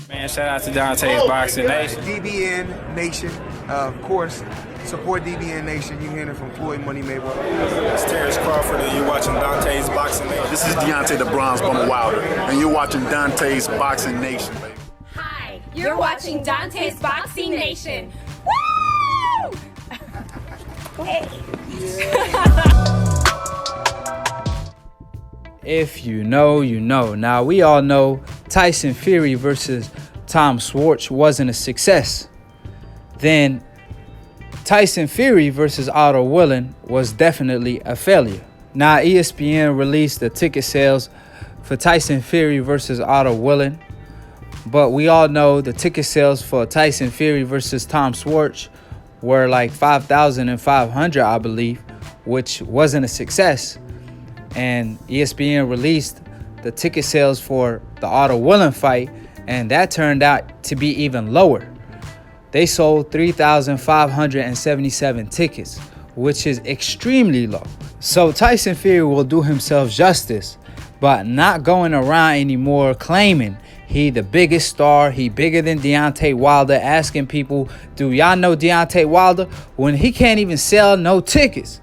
Man, shout out to Deontay's Boxing Nation. DBN Nation, of course. Support DBN Nation. You're hearing it from Floyd Money Mayweather. It's Terrence Crawford, and you're watching Deontay's Boxing Nation. This is Deontay the Bronze Bomber Wilder, and you're watching Deontay's Boxing Nation, baby. Hi, you're watching Deontay's Boxing Nation. Woo! Hey. If you know, you know. Now, we all know Tyson Fury versus Tom Schwartz wasn't a success. Then Tyson Fury versus Otto Wallin was definitely a failure. Now, ESPN released the ticket sales for Tyson Fury versus Otto Wallin, but we all know the ticket sales for Tyson Fury versus Tom Schwartz were like 5,500, I believe, which wasn't a success. And ESPN released the ticket sales for the Otto Wallin fight, and that turned out to be even lower. They sold 3,577 tickets, which is extremely low. So Tyson Fury will do himself justice, but not going around anymore claiming he the biggest star, he bigger than Deontay Wilder, asking people, do y'all know Deontay Wilder? When he can't even sell no tickets.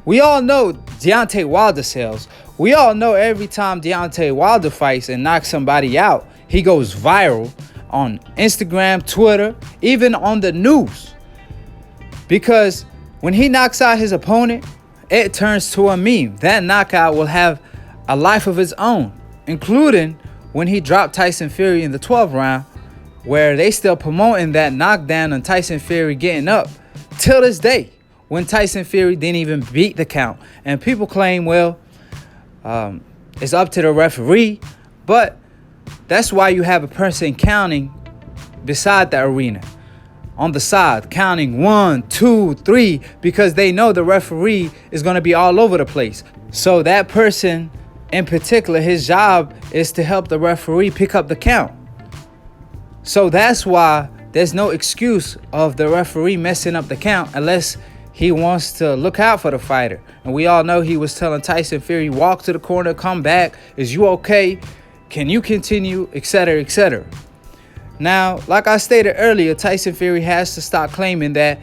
We all know Deontay Wilder sells. We all know every time Deontay Wilder fights and knocks somebody out, he goes viral on Instagram, Twitter, even on the news. Because when he knocks out his opponent, it turns to a meme. That knockout will have a life of its own, including when he dropped Tyson Fury in the 12th round, where they still promoting that knockdown on Tyson Fury getting up till this day, when Tyson Fury didn't even beat the count. And people claim, well, it's up to the referee, but that's why you have a person counting beside the arena, on the side, counting 1, 2, 3, because they know the referee is going to be all over the place. So that person in particular, his job is to help the referee pick up the count. So that's why there's no excuse of the referee messing up the count unless he wants to look out for the fighter. And we all know he was telling Tyson Fury, walk to the corner, come back. Is you okay? Can you continue? Etc., etc. Now, like I stated earlier, Tyson Fury has to stop claiming that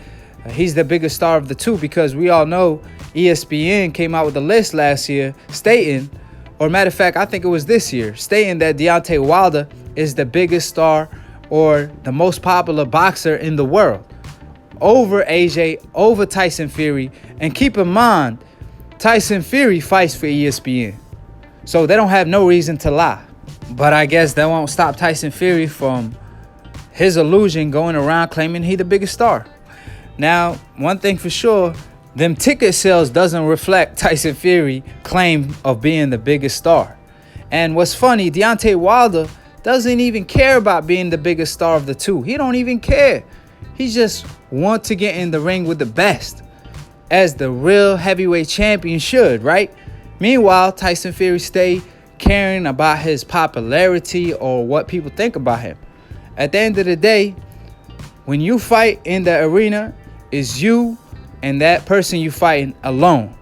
he's the biggest star of the two, because we all know ESPN came out with a list last year stating, or matter of fact, I think it was this year, stating that Deontay Wilder is the biggest star or the most popular boxer in the world, over AJ, over Tyson Fury. And keep in mind, Tyson Fury fights for ESPN, so they don't have no reason to lie. But I guess that won't stop Tyson Fury from his illusion going around claiming he the biggest star. Now, one thing for sure, them ticket sales doesn't reflect Tyson Fury claim of being the biggest star. And what's funny, Deontay Wilder doesn't even care about being the biggest star of the two. He don't even care. He just want to get in the ring with the best, as the real heavyweight champion should, right? Meanwhile, Tyson Fury stay caring about his popularity or what people think about him. At the end of the day, when you fight in the arena, it's you and that person you fighting alone.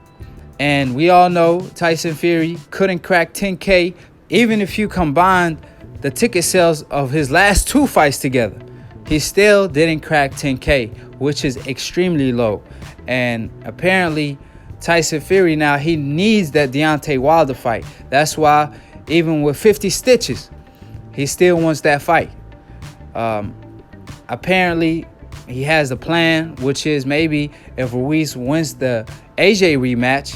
And we all know Tyson Fury couldn't crack 10K, even if you combined the ticket sales of his last two fights together. He still didn't crack 10K, which is extremely low. And apparently Tyson Fury now, he needs that Deontay Wilder fight. That's why even with 50 stitches, he still wants that fight. Apparently he has a plan, which is maybe if Ruiz wins the AJ rematch,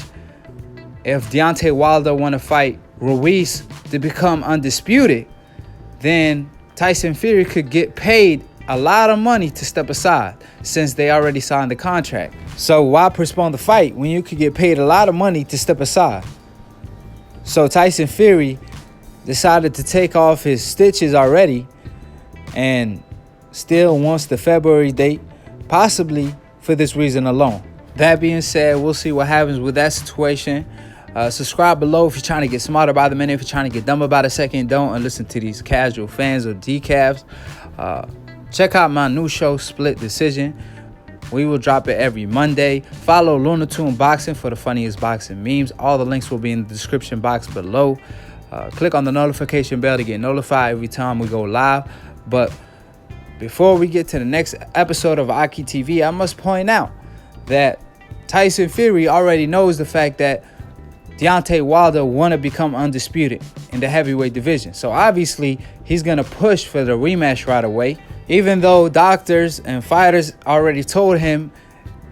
if Deontay Wilder want to fight Ruiz to become undisputed, then Tyson Fury could get paid a lot of money to step aside, since they already signed the contract. So why postpone the fight when you could get paid a lot of money to step aside? So Tyson Fury decided to take off his stitches already and still wants the February date, possibly for this reason alone. That being said, we'll see what happens with that situation. Subscribe below if you're trying to get smarter by the minute. If you're trying to get dumber by the second, don't, and listen to these casual fans or decafs. Check out my new show, Split Decision. We will drop it every Monday. Follow Lunatoon Boxing for the funniest boxing memes. All the links will be in the description box below. Click on the notification bell to get notified every time we go live. But before we get to the next episode of Aki TV, I must point out that Tyson Fury already knows the fact that Deontay Wilder want to become undisputed in the heavyweight division. So obviously, he's going to push for the rematch right away. Even though doctors and fighters already told him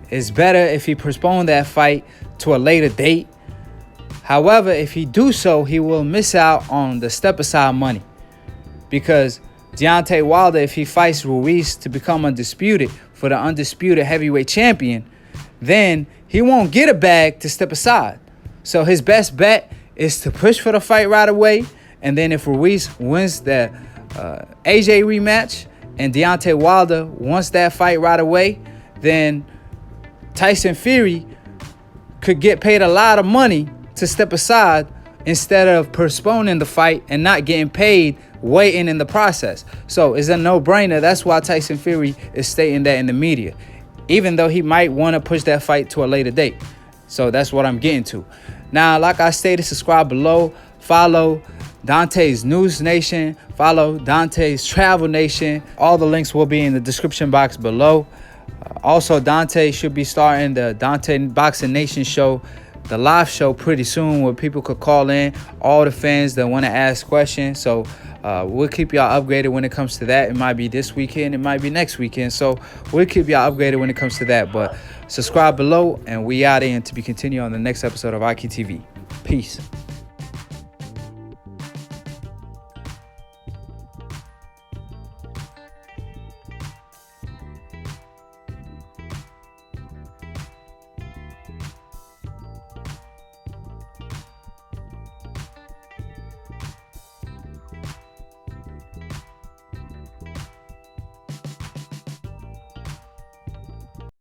it's better if he postponed that fight to a later date. However, if he do so, he will miss out on the step-aside money. Because Deontay Wilder, if he fights Ruiz to become undisputed for the undisputed heavyweight champion, then he won't get a bag to step aside. So his best bet is to push for the fight right away. And then if Ruiz wins the AJ rematch and Deontay Wilder wants that fight right away, then Tyson Fury could get paid a lot of money to step aside instead of postponing the fight and not getting paid waiting in the process. So it's a no-brainer. That's why Tyson Fury is stating that in the media, even though he might want to push that fight to a later date. So that's what I'm getting to. Now, like I stated, subscribe below. Follow Dante's News Nation. Follow Dante's Travel Nation. All the links will be in the description box below. Also, Dante should be starting the Dante Boxing Nation show, the live show, pretty soon, where people could call in, all the fans that want to ask questions. So we'll keep y'all upgraded when it comes to that. It might be this weekend, it might be next weekend. So we'll keep y'all upgraded when it comes to that. But subscribe below, and we out in to be continued on the next episode of Aki TV. Peace.